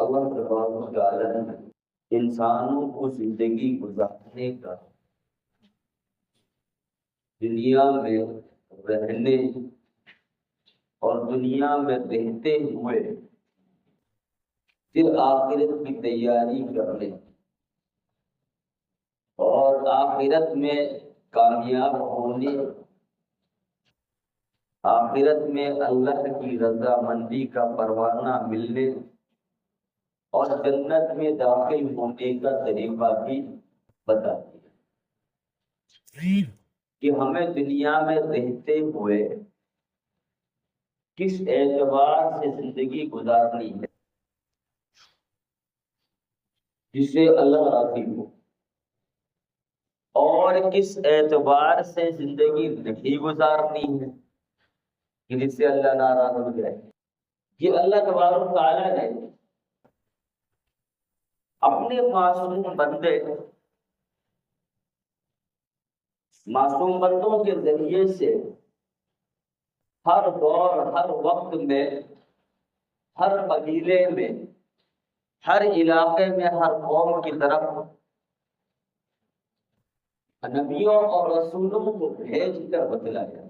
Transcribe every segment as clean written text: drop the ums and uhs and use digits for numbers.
اللہ تبارک و تعالیٰ نے انسانوں کو زندگی گزارنے کا، دنیا میں رہنے اور دنیا میں رہتے ہوئے پھر آخرت کی تیاری کرنے اور آخرت میں کامیاب ہونے، آخرت میں اللہ کی رضامندی کا پروانہ ملنے اور جنت میں داخل ہونے کا طریقہ بھی بتا دیا کہ ہمیں دنیا میں رہتے ہوئے کس اعتبار سے زندگی گزارنی ہے جس سے اللہ راضی ہو، اور کس اعتبار سے زندگی نہیں گزارنی ہے کہ جس سے اللہ ناراض ہو جائے۔ یہ اللہ تبارک و تعالیٰ نے اپنے معصوم بندوں کے ذریعے سے ہر دور، ہر وقت میں، ہر قبیلے میں، ہر علاقے میں، ہر قوم کی طرف نبیوں اور رسولوں کو بھیج کر بتلایا۔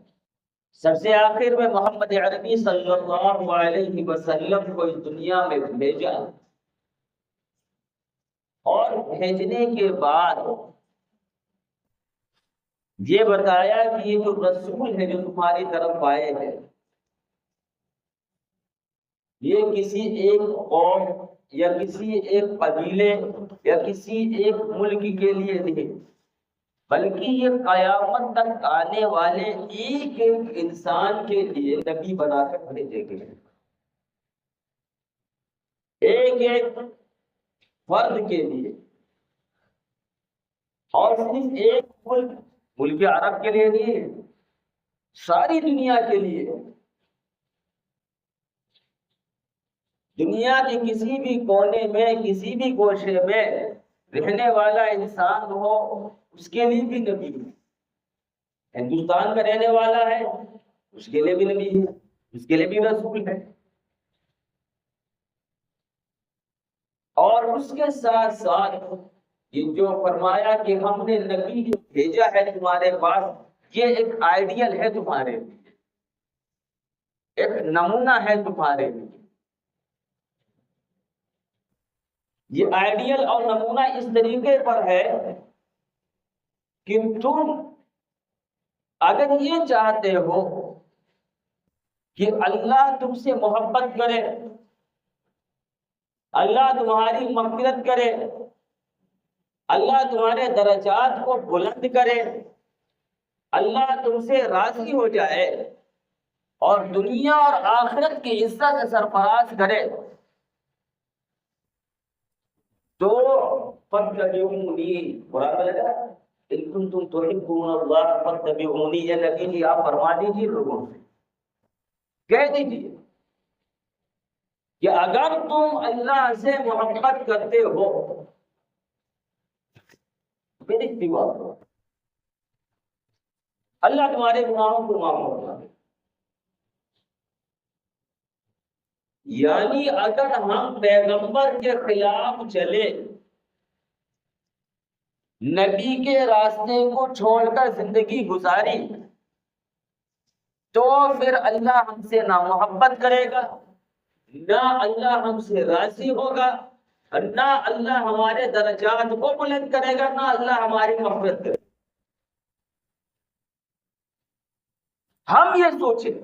سب سے آخر میں محمد عربی صلی اللہ علیہ وسلم کو اس دنیا میں بھیجا، اور بھیجنے کے بعد یہ بتایا کہ یہ جو رسول ہے جو تمہاری طرف آئے ہیں، یہ کسی ایک قوم یا کسی ایک قبیلے یا کسی ایک ملک کے لیے نہیں، بلکہ یہ قیامت تک آنے والے ایک ایک انسان کے لیے نبی بنا کر بھیجے گئے، ایک ایک فرد کے لیے، اور صرف ایک ملک عرب کے لیے نہیں، ساری دنیا کے لیے۔ دنیا کے کسی بھی کونے میں، کسی بھی گوشے میں رہنے والا انسان ہو، اس کے لیے بھی نبی ہے۔ ہندوستان کا رہنے والا ہے، اس کے لیے بھی نبی ہے، اس کے لیے بھی رسول ہے۔ اور اس کے ساتھ ساتھ یہ جو فرمایا کہ ہم نے نبی جو بھیجا ہے تمہارے پاس، یہ ایک آئیڈیل ہے تمہارے لیے، ایک نمونہ ہے تمہارے لیے۔ یہ آئیڈیل اور نمونہ اس طریقے پر ہے کہ تم اگر یہ چاہتے ہو کہ اللہ تم سے محبت کرے، اللہ تمہاری مغفرت کرے، اللہ تمہارے درجات کو بلند کرے، اللہ تم سے راضی ہو جائے اور دنیا اور آخرت کی عزت سرفراز کرے، تو فاتبعونی، قرآن میں لگا ان کنتم تحبون اللہ فاتبعونی، یہ نبی جی آپ فرما دیجیے لوگوں سے، کہہ دیجیے کہ اگر تم اللہ سے محبت کرتے ہو میری اتباع کرو، اللہ تمہارے گناہوں کو معاف کرتا ہے۔ یعنی اگر ہم پیغمبر کے خلاف چلے، نبی کے راستے کو چھوڑ کر زندگی گزاری، تو پھر اللہ ہم سے نہ محبت کرے گا، نہ اللہ ہم سے راضی ہوگا، نہ اللہ ہمارے درجات کو بلند کرے گا، نہ اللہ ہماری مغفرت کرے گا۔ ہم یہ سوچیں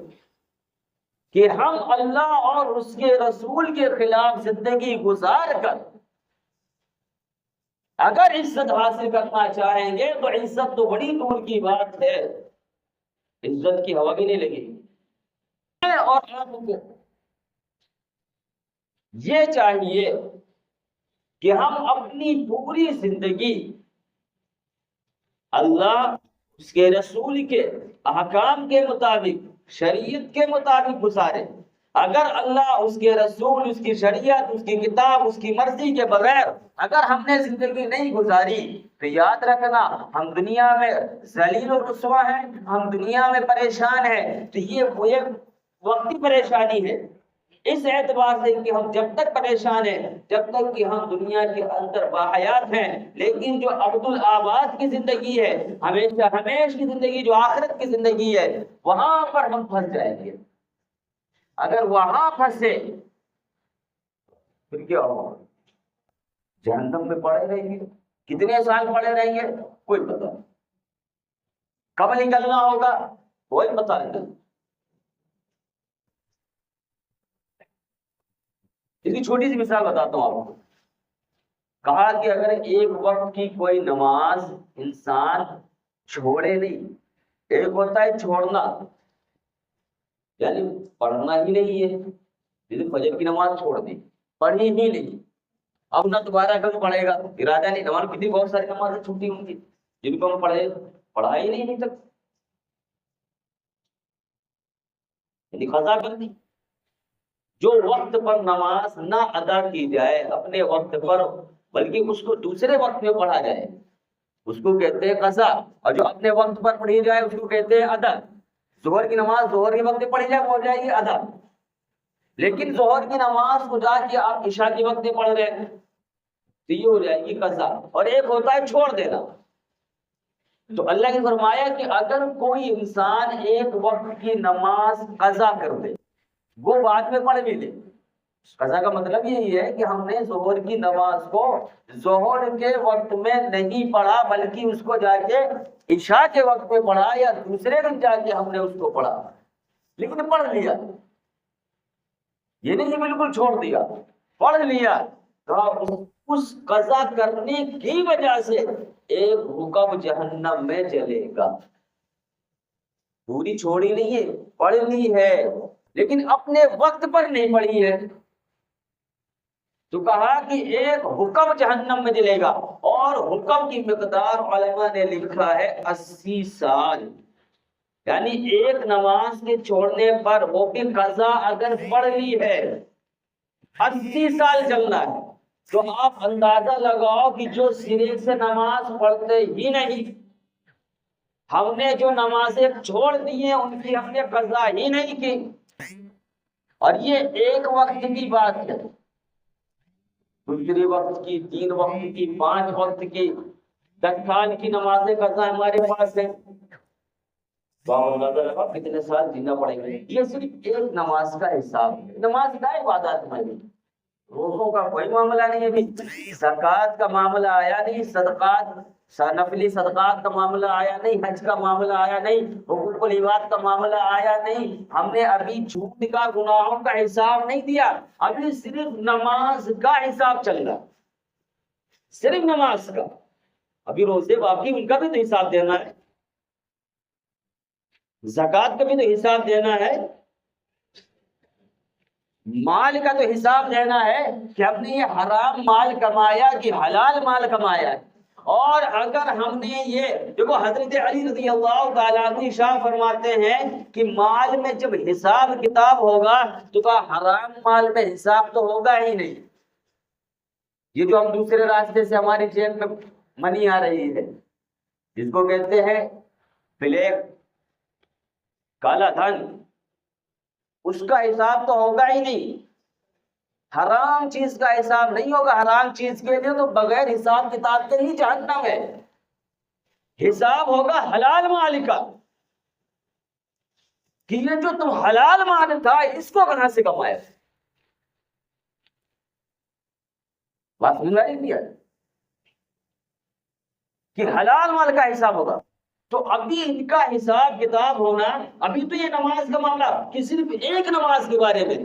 کہ ہم اللہ اور اس کے رسول کے خلاف زندگی گزار کر اگر عزت حاصل کرنا چاہیں گے تو عزت تو بڑی دور کی بات ہے، عزت کی ہوا بھی نہیں لگے گی۔ اور آپ کو یہ چاہیے کہ ہم اپنی پوری زندگی اللہ، اس کے رسول کے احکام کے مطابق، شریعت کے مطابق گزارے۔ اگر اللہ، اس کے رسول، اس کی شریعت، اس کی کتاب، اس کی مرضی کے بغیر اگر ہم نے زندگی نہیں گزاری تو یاد رکھنا ہم دنیا میں ذلیل و رسوا ہیں، ہم دنیا میں پریشان ہیں۔ تو یہ ایک وقتی پریشانی ہے، اس اعتبار سے کہ ہم جب تک پریشان ہیں، جب تک کہ ہم دنیا کے اندر باحیات ہیں، لیکن جو عبد الآباد کی زندگی ہے، ہمیشہ ہمیش کی زندگی، جو آخرت کی زندگی ہے، وہاں پر ہم پھنس جائیں گے۔ اگر وہاں پھنسے پھر کیا ہوگا؟ جہنم میں پڑے رہیں گے، کتنے سال پڑے رہیں گے کوئی پتہ نہیں، کب نکلنا ہوگا کوئی پتہ نہیں۔ اس کی چھوٹی سی مثال بتاتا ہوں آپ کو۔ کہا کہ اگر ایک وقت کی کوئی نماز انسان چھوڑے نہیں، ایک ہوتا ہے چھوڑنا یعنی پڑھنا ہی نہیں ہے، جیسے فجر کی نماز چھوڑ دی، پڑھی ہی نہیں، اب نہ دوبارہ کبھی پڑھے گا، ارادہ نہیں، ہماری کتنی بہت ساری نمازیں چھوٹی ہوں گی جن کو ہم پڑھا ہی نہیں تک، یعنی قضا کر دی۔ جو وقت پر نماز نہ ادا کی جائے اپنے وقت پر، بلکہ اس کو دوسرے وقت میں پڑھا جائے، اس کو کہتے ہیں قضا، اور جو اپنے وقت پر پڑھی جائے اس کو کہتے ہیں ادا۔ ظہر کی نماز ظہر کے وقت میں پڑھی جائے وہ ہو جائے گی ادا، لیکن ظہر کی نماز کو جا کے آپ عشاء کے وقت میں پڑھ رہے ہیں تو یہ ہو جائے گی قضا، اور ایک ہوتا ہے چھوڑ دینا۔ تو اللہ نے فرمایا کہ اگر کوئی انسان ایک وقت کی نماز قضا کر دے، وہ بعد میں پڑھ بھی لے، قضا کا مطلب یہی ہے کہ ہم نے ظہر کی نماز کو ظہر کے وقت میں نہیں پڑھا، بلکہ اس کو جا کے عشاء کے وقت میں پڑھا، یا دوسرے دن جا کے ہم نے اس کو پڑھا، لیکن پڑھ لیا، یہ نہیں بالکل چھوڑ دیا، پڑھ لیا، تو اس قضا کرنے کی وجہ سے ایک حکم جہنم میں جلے گا۔ پوری چھوڑی نہیں ہے، پڑھ لی ہے لیکن اپنے وقت پر نہیں پڑھی ہے، تو کہا کہ ایک حکم جہنم میں جلے گا، اور حکم کی مقدار علماء نے لکھا ہے 80 سال، یعنی ایک نماز کے چھوڑنے پر وہ بھی قضا اگر پڑھ لی ہے 80 سال چلنا ہے، تو آپ اندازہ لگاؤ کہ جو سرے سے نماز پڑھتے ہی نہیں، ہم نے جو نمازیں چھوڑ دی ہیں ان کی ہم نے قضا ہی نہیں کی، اور یہ ایک وقت کی بات ہے، دوسرے وقت کی، 3 وقت کی، 5 وقت کی، 10 سال کی نمازیں قضا ہمارے پاس ہیں، تو آپ اندازہ لگا کتنے سال جینا پڑیں گے۔ یہ صرف ایک نماز کا حساب ہے، نماز کا عبادت میں بھی، روزوں کا کوئی معاملہ نہیں ہے، بھی زکوٰۃ کا معاملہ آیا نہیں، صدقات نفلی صدقات کا معاملہ آیا نہیں، حج کا معاملہ آیا نہیں، حقوق العباد کا معاملہ آیا نہیں، ہم نے ابھی جھوٹ کا گناہوں کا حساب نہیں دیا، ابھی صرف نماز کا حساب چل رہا، صرف نماز کا، ابھی روزے باقی ان کا بھی تو حساب دینا ہے، زکوٰۃ کا بھی تو حساب دینا ہے، مال کا تو حساب دینا ہے کہ ہم نے یہ حرام مال کمایا کہ حلال مال کمایا ہے، اور اگر ہم نے یہ دیکھو، حضرت علی رضی اللہ تعالیٰ عنہ ارشاد فرماتے ہیں کہ مال میں جب حساب کتاب ہوگا تو کہا حرام مال میں حساب تو ہوگا ہی نہیں، یہ جو ہم دوسرے راستے سے ہماری جیب میں منی آ رہی ہے جس کو کہتے ہیں بلیک، کالا دھن، اس کا حساب تو ہوگا ہی نہیں، حرام چیز کا حساب نہیں ہوگا، حرام چیز کے لیے تو بغیر حساب کتاب کے ہی جہنم ہے، حساب ہوگا حلال مال کا، کہ یہ جو تم حلال مال تھا اس کو کہاں سے کمایا، بات سمجھ میں نہیں آئی کہ حلال مال کا حساب ہوگا، تو ابھی ان کا حساب کتاب ہونا، ابھی تو یہ نماز کا معاملہ کہ صرف ایک نماز کے بارے میں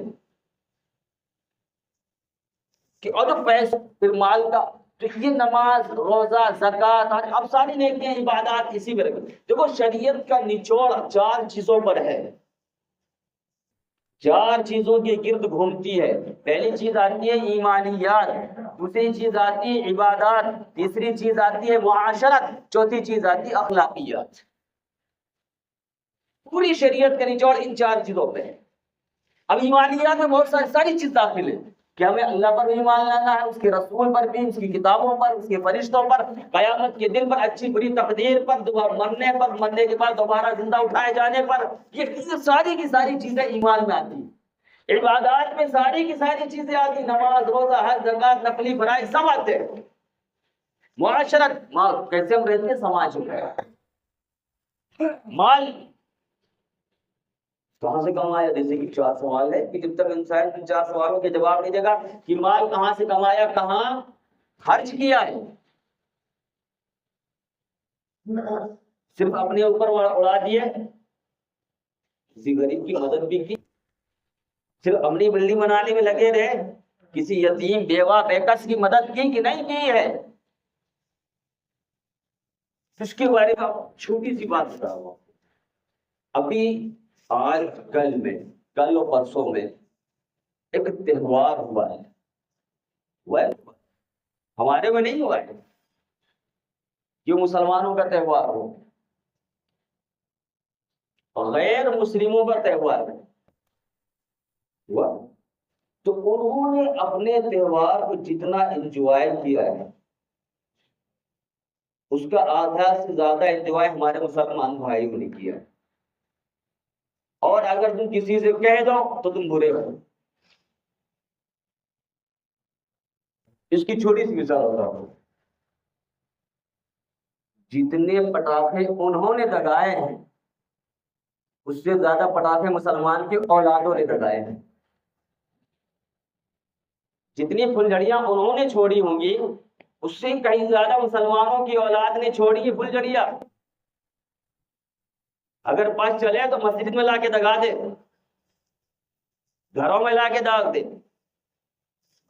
کہ اور جو پیسہ پھر مال کا، تو یہ نماز، روزہ، زکوٰۃ، اب ساری نیکیاں عبادات اسی میں رکھیں۔ دیکھو شریعت کا نچوڑ 4 چیزوں پر ہے، 4 چیزوں کے گرد گھومتی ہے۔ پہلی چیز آتی ہے ایمانیات، دوسری چیز آتی ہے عبادات، تیسری چیز آتی ہے معاشرت، چوتھی چیز آتی ہے اخلاقیات۔ پوری شریعت کا نچوڑ ان 4 چیزوں پہ ہے۔ اب ایمانیات میں بہت ساری چیز داخل ہے کہ ہمیں اللہ پر بھی ایمان لانا ہے، اس کے رسول پر بھی، اس کی کتابوں پر، اس کے فرشتوں پر، قیامت کے دن پر، اچھی بری تقدیر پر، مرنے پر، مرنے کے بعد دوبارہ زندہ اٹھائے جانے پر، یہ ساری کی ساری چیزیں ایمان میں آتی ہیں۔ عبادات میں ساری کی ساری چیزیں آتی، نماز، روزہ، حج، زکات، نفلی فرائض سب آتے ہیں۔ معاشرت، کیسے ہم رہتے ہیں سماج میں، مال کہاں سے کمایا، جیسے کہ 4 سوال ہے کہ جب تک انسان ان 4 سوالوں کے جواب نہیں دے گا کہ مال کہاں سے کمایا، کہاں خرچ کیا ہے، صرف اپنے اوپر اڑا دیے، کسی غریب کی مدد بھی کی، صرف اپنی بلڈنگ بنانے میں لگے رہے، کسی یتیم بیوہ بیکس کی مدد کی کہ نہیں کی ہے؟ اس کے بارے میں چھوٹی سی بات بتا رہا ہوں۔ ابھی آج کل میں، کل و پرسوں میں ایک تہوار ہوا ہے، ہمارے میں نہیں ہوا ہے، جو مسلمانوں کا تہوار ہو، غیر مسلموں کا تہوار ہوا، تو انہوں نے اپنے تہوار کو جتنا انجوائے کیا ہے اس کا آدھا سے زیادہ انجوائے ہمارے مسلمان بھائیوں نے کیا ہے۔ اور اگر تم کسی سے کہہ دو تو تم برے ہو۔ اس کی چھوٹی سی مثال ہوتا ہوں، جتنے پٹاخے انہوں نے دگائے ہیں اس سے زیادہ پٹاخے مسلمان کے اولادوں نے دگائے ہیں۔ جتنی پھلجھڑیاں انہوں نے چھوڑی ہوں گی اس سے کہیں زیادہ مسلمانوں کی اولاد نے چھوڑی ہے پھلجھڑیاں۔ اگر پاس چلے تو مسجد میں لا کے دگا دے، گھروں میں لا کے داغ دے۔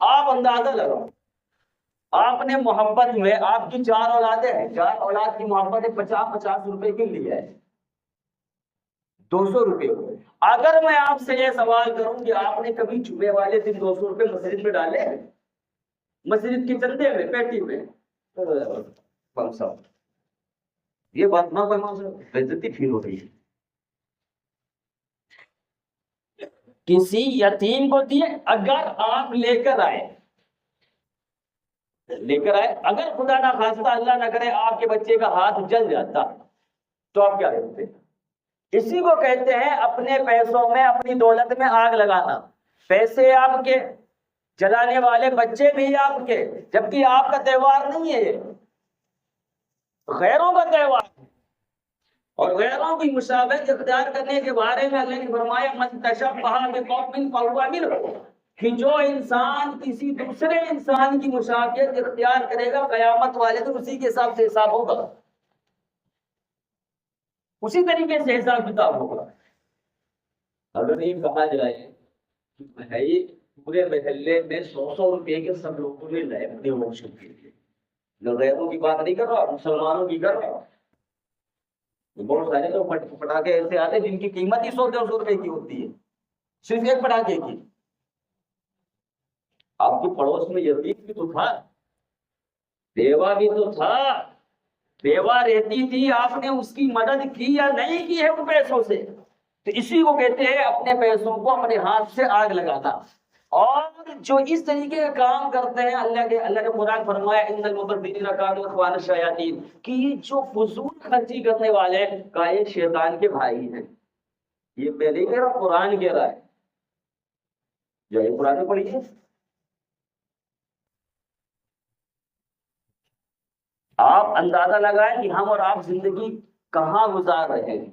آپ اندازہ لگاؤ، آپ نے محبت میں، آپ کی 4 اولادیں ہیں، 4 اولاد کی محبت ہے، 50-50 روپے کے لیے ہے، 200 روپے۔ اگر میں آپ سے یہ سوال کروں کہ آپ نے کبھی جمعے والے دن 200 روپے مسجد میں ڈالے ہیں، مسجد کے چندے میں، پیٹی میں، یہ بات نہ کوئی بےعزتی فیل ہو رہی ہے۔ کسی یتیم کو دیے، اگر آپ لے کر آئے، اگر خدا نہ خواستہ اللہ نہ کرے آپ کے بچے کا ہاتھ جل جاتا تو آپ کیا کرتے؟ اسی کو کہتے ہیں اپنے پیسوں میں، اپنی دولت میں آگ لگانا۔ پیسے آپ کے، جلانے والے بچے بھی آپ کے، جبکہ آپ کا تہوار نہیں ہے، غیروں کا تہوار ہے۔ اور غیروں کی مشابہت اختیار کرنے کے بارے میں اللہ نے فرمایا من تشبہ بقوم فہو منہم، کہ جو انسان کسی دوسرے انسان کی مشابہت اختیار کرے گا قیامت والے دن اسی کے حساب سے حساب ہوگا، اسی طریقے سے حساب کتاب ہوگا۔ اگر یہ کہا جائے کہ بھائی پورے محلے میں 100 روپے کے سب لوگوں نے لائے اپنے موشن کے لیے، غیروں کی بات نہیں کر رہا، مسلمانوں کی کر رہا۔ بہت سارے تو پٹاخے ایسے آتے ہیں جن کی قیمت ہی 100-150 روپے کی ہوتی ہے، صرف ایک پٹاخے کی۔ آپ کے پڑوس میں یتیم بھی تو تھا، بیوہ بھی تو تھا، بیوہ رہتی تھی، آپ نے اس کی مدد کی یا نہیں کی ہے ان پیسوں سے؟ تو اسی کو کہتے ہیں اپنے پیسوں کو اپنے ہاتھ سے آگ لگانا۔ اور جو اس طریقے کا کام کرتے ہیں، اللہ نے قرآن فرمایا ان المبذرین کانوا اخوان الشیاطین، کہ یہ جو فضول خرچی کرنے والے کا یہ شیطان کے بھائی ہیں۔ یہ میں نہیں کہہ رہا، قرآن کہہ رہا ہے، جو یہ قرآن میں پڑھیے۔ آپ اندازہ لگائیں کہ ہم اور آپ زندگی کہاں گزار رہے ہیں،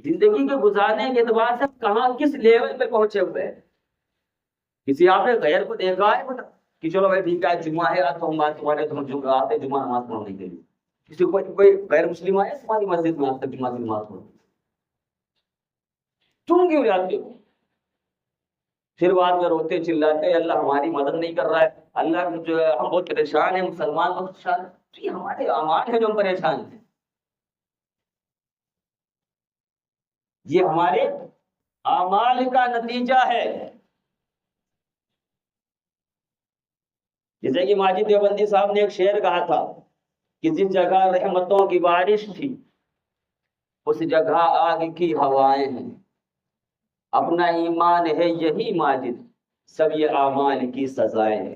زندگی کے گزارنے کے اعتبار سے کہاں کس لیول پہ پہنچے ہوئے ہیں۔ کسی آپ نے غیر کو دیکھا ہے کہ چلو بھائی ٹھیک ہے جمعہ ہے آج تو ہم تمہارے آتے جمعہ نماز پڑھنے کے لیے، کسی کوئی غیر مسلم آیا تمہاری مسجد میں آج تک جمعہ کی نماز پڑھنے؟ تم کیوں جاتے ہو؟ پھر بعد میں روتے چلاتے اللہ ہماری مدد نہیں کر رہا ہے، اللہ جو ہے ہم بہت پریشان ہیں، مسلمان بہت پریشان ہیں۔ تو یہ ہمارے اعمال ہیں جو ہم پریشان ہیں، یہ ہمارے اعمال کا نتیجہ ہے۔ جیسے کہ ماجد دیوبندی صاحب نے ایک شعر کہا تھا کہ جس جگہ رحمتوں کی بارش تھی اس جگہ آگ کی ہوائیں ہیں، اپنا ایمان ہے یہی ماجد، سب یہ اعمال کی سزائیں ہیں۔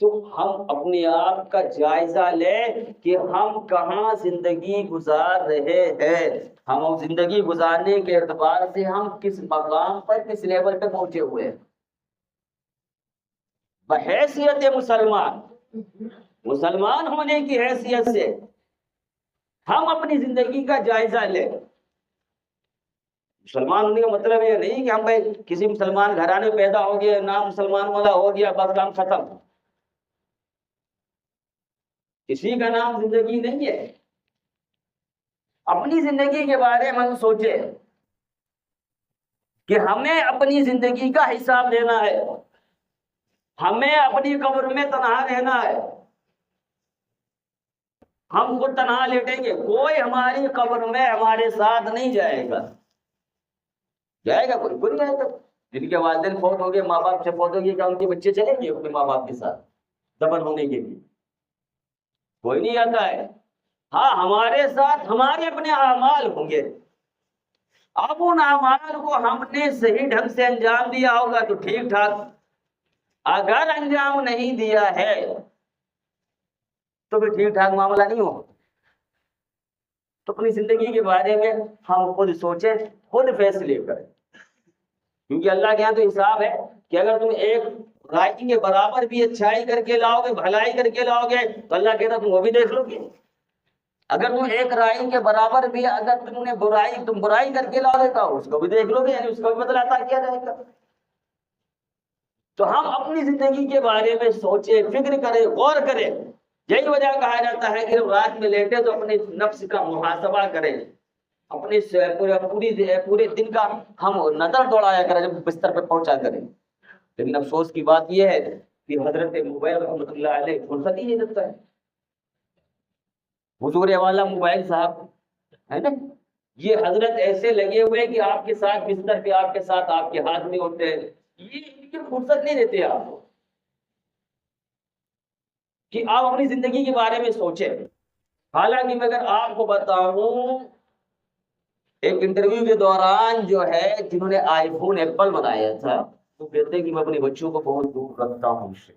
تو ہم اپنے آپ کا جائزہ لیں کہ ہم کہاں زندگی گزار رہے ہیں، ہم زندگی گزارنے کے اعتبار سے ہم کس مقام پر، کس لیول پہ پہنچے ہوئے ہیں۔ بحیثیت مسلمان، مسلمان ہونے کی حیثیت سے ہم اپنی زندگی کا جائزہ لیں۔ مسلمان ہونے کا مطلب یہ نہیں کہ ہم بھائی کسی مسلمان گھرانے میں پیدا ہو گیا، نام مسلمان والا ہو گیا، بس کام ختم، کسی کا نام زندگی نہیں ہے۔ اپنی زندگی کے بارے میں ہم سوچے کہ ہمیں اپنی زندگی کا حساب دینا ہے، ہمیں اپنی قبر میں تنہا رہنا ہے، ہم خود تنہا لیٹیں گے، کوئی ہماری قبر میں ہمارے ساتھ نہیں جائے گا۔ جائے گا کوئی نہیں جائے گا۔ جن کے والدین فوت ہو گئے، ماں باپ سے فوت ہو گئے، کیا ان کے بچے چلیں گے اپنے ماں باپ کے ساتھ دفن ہونے کے لیے؟ کوئی نہیں آتا ہے۔ ہاں، ہمارے ساتھ ہمارے اپنے اعمال ہوں گے، اب ان اعمال کو ہم نے صحیح ڈھنگ سے انجام دیا ہوگا تو ٹھیک ٹھاک، اگر انجام نہیں دیا ہے تو پھر ٹھیک ٹھاک معاملہ نہیں ہوگا۔ تو اپنی زندگی کے بارے میں ہم خود سوچیں، خود فیصلے کریں، کیونکہ اللہ کے یہاں تو حساب ہے کہ اگر تم ایک رائی کے برابر بھی اچھائی کر کے لاؤ گے، بھلائی کر کے لاؤ گے، تو اللہ کہتا تم وہ بھی دیکھ لو گے۔ اگر تم ایک رائی کے برابر بھی اگر تم نے برائی کر کے لاؤ گے تو اس کو بھی دیکھ لو گے، یعنی اس کا بھی بدلہ عطا کیا جائے گا۔ تو ہم اپنی زندگی کے بارے میں سوچیں، فکر کریں، غور کریں۔ یہی وجہ کہا جاتا ہے کہ جب رات میں لیٹے تو اپنے نفس کا محاسبہ کریں، اپنے پورے دن کا ہم نظر دوڑایا کریں جب بستر پہ پہنچا کریں۔ لیکن افسوس کی بات یہ ہے کہ حضرت موبائل رحمۃ اللہ علیہ فرصت ہی نہیں دیتا ہے۔ حضور والا موبائل صاحب ہے نا، یہ حضرت ایسے لگے ہوئے کہ آپ کے ساتھ بستر پہ، آپ کے ساتھ آپ کے ہاتھ میں ہوتے ہیں، یہ ان کی فرصت نہیں دیتے آپ کو کہ آپ اپنی زندگی کے بارے میں سوچیں۔ حالانکہ میں اگر آپ کو بتاؤں، ایک انٹرویو کے دوران جو ہے جنہوں نے آئی فون ایپل بنایا تھا، وہ کہتے ہیں کہ میں اپنے بچوں کو بہت دور رکھتا ہوں اس سے،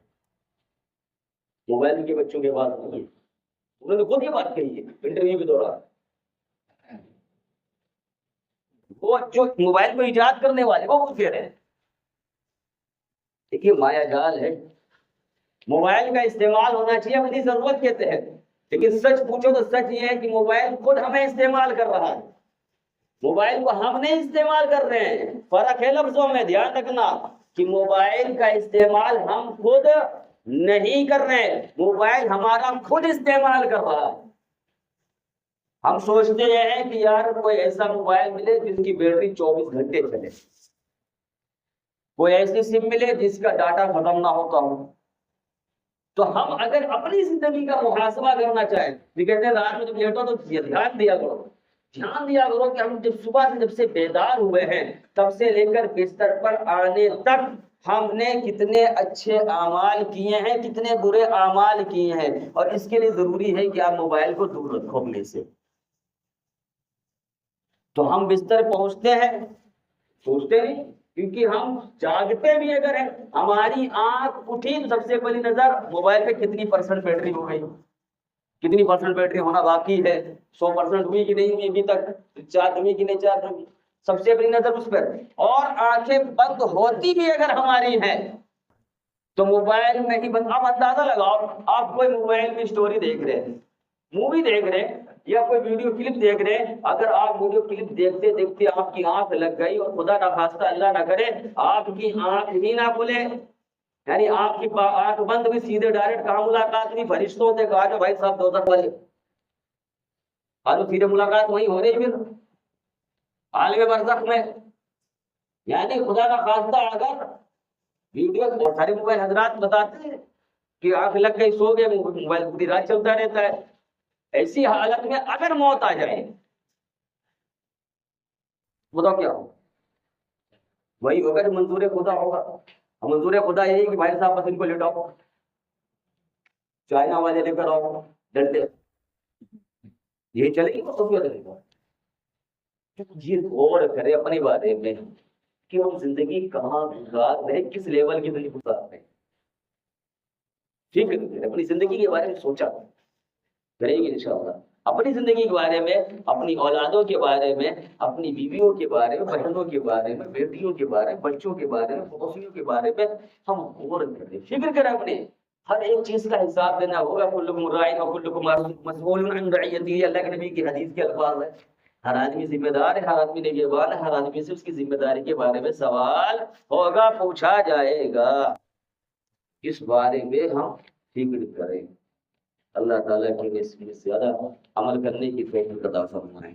موبائل کے بچوں کے بات نہیں ہے۔ انہوں نے خود یہ بات کہی ہے انٹرویو کے دوران۔ وہ جو موبائل کو ایجاد کرنے والے وہ خود کہہ رہے ہیں۔ دیکھیے مایا جال ہے، موبائل کا استعمال ہونا چاہیے اپنی ضرورت کے تحت، لیکن سچ پوچھو تو سچ یہ ہے کہ موبائل خود ہمیں استعمال کر رہا ہے، موبائل کو ہم نہیں استعمال کر رہے ہیں۔ فرق ہے لفظوں میں، دھیان رکھنا کہ موبائل کا استعمال ہم خود نہیں کر رہے ہیں، موبائل ہمارا خود استعمال کر رہا ہے۔ ہم سوچتے ہیں کہ یار کوئی ایسا موبائل ملے جس کی بیٹری 24 گھنٹے چلے، کوئی ایسی سم ملے جس کا ڈاٹا ختم نہ ہوتا ہو۔ تو ہم اگر اپنی زندگی کا محاسبہ کرنا چاہیں تو کہتے ہیں رات میں جب لیٹو تو دھیان دیا کرو کہ ہم جب صبح سے جب سے بیدار ہوئے ہیں تب سے لے کر بستر پر آنے تک ہم نے کتنے اچھے اعمال کیے ہیں، کتنے برے اعمال کیے ہیں، اور اس کے لیے ضروری ہے کہ آپ موبائل کو دور رکھو اپنے سے۔ تو ہم بستر پہنچتے ہیں، سوچتے نہیں، کیونکہ ہم جاگتے بھی اگر ہیں، ہماری آنکھ اٹھی تو سب سے پہلی نظر موبائل پہ کتنی پرسنٹ بیٹری ہو گئی، کتنی پرسنٹ بیٹری ہونا باقی ہے، 100% ہوئی کہ نہیں ہوئی ابھی تک، چارج ہوئی کہ نہیں چارج ہوئی، سب سے پہلی نظر اس پر۔ اور آنکھیں بند ہوتی بھی اگر ہماری ہیں تو موبائل میں ہی بند۔ آپ اندازہ لگاؤ، آپ کوئی موبائل میں اسٹوری دیکھ رہے ہیں، مووی دیکھ رہے ہیں یا کوئی ویڈیو کلپ دیکھ رہے ہیں، اگر آپ ویڈیو کلپ دیکھتے دیکھتے آپ کی آنکھ لگ گئی اور خدا نخواستہ اللہ نہ کرے آپ کی آنکھ ہی نہ کھلے، یعنی آپ کی آنکھ بند ہوئی، سیدھے ڈائریکٹ کہاں ملاقات ہوئی؟ فرشتوں سے کہا جو بھائی صاحب دوزخ والے، اور سیدھے ملاقات وہیں ہو رہی پھر عالم برزخ میں۔ یعنی خدا نخواستہ اگر ویڈیو، بہت سارے موبائل حضرات بتاتے ہیں کہ آنکھ لگ گئی، سو گئے، موبائل پوری رات چلتا رہتا ہے، ایسی حالت میں اگر موت آ جائے بتاؤ کیا ہوگا؟ وہی ہوگا جو منظور خدا ہوگا۔ منظور خدا یہی کہ بھائی صاحب بس ان کو لٹاؤ، چائنا والے لے کر آؤ ڈنڈے، یہی چلے گی تو چلے گا۔ یہ غور کرے اپنے بارے میں کہ ہم زندگی کہاں گزار رہے، کس لیول کی زندگی گزار رہے۔ فکر کریں، اپنی زندگی کے بارے میں سوچا کریں گے انشاءاللہ، اپنی زندگی کے بارے میں، اپنی اولادوں کے بارے میں، اپنی بیویوں کے بارے میں، بہنوں کے بارے میں، بیٹیوں کے بارے میں، بچوں کے بارے میں، پڑوسیوں کے بارے میں ہم غور کریں، فکر کریں اپنے ہر ایک چیز کا حساب دینا ہوگا۔ کلکم راعٍ وکلکم مسئول عن رعیتہ، اللہ کے نبی کی حدیث کے الفاظ ہے، ہر آدمی ذمہ دار ہے، ہر آدمی نگہبان ہے، ہر آدمی سے اس کی ذمہ داری کے بارے میں سوال ہوگا، پوچھا جائے گا، اس بارے میں ہم فکر کریں۔ اللہ تعالیٰ کے لیے اس میں زیادہ عمل کرنے کی توفیق عطا فرمائے۔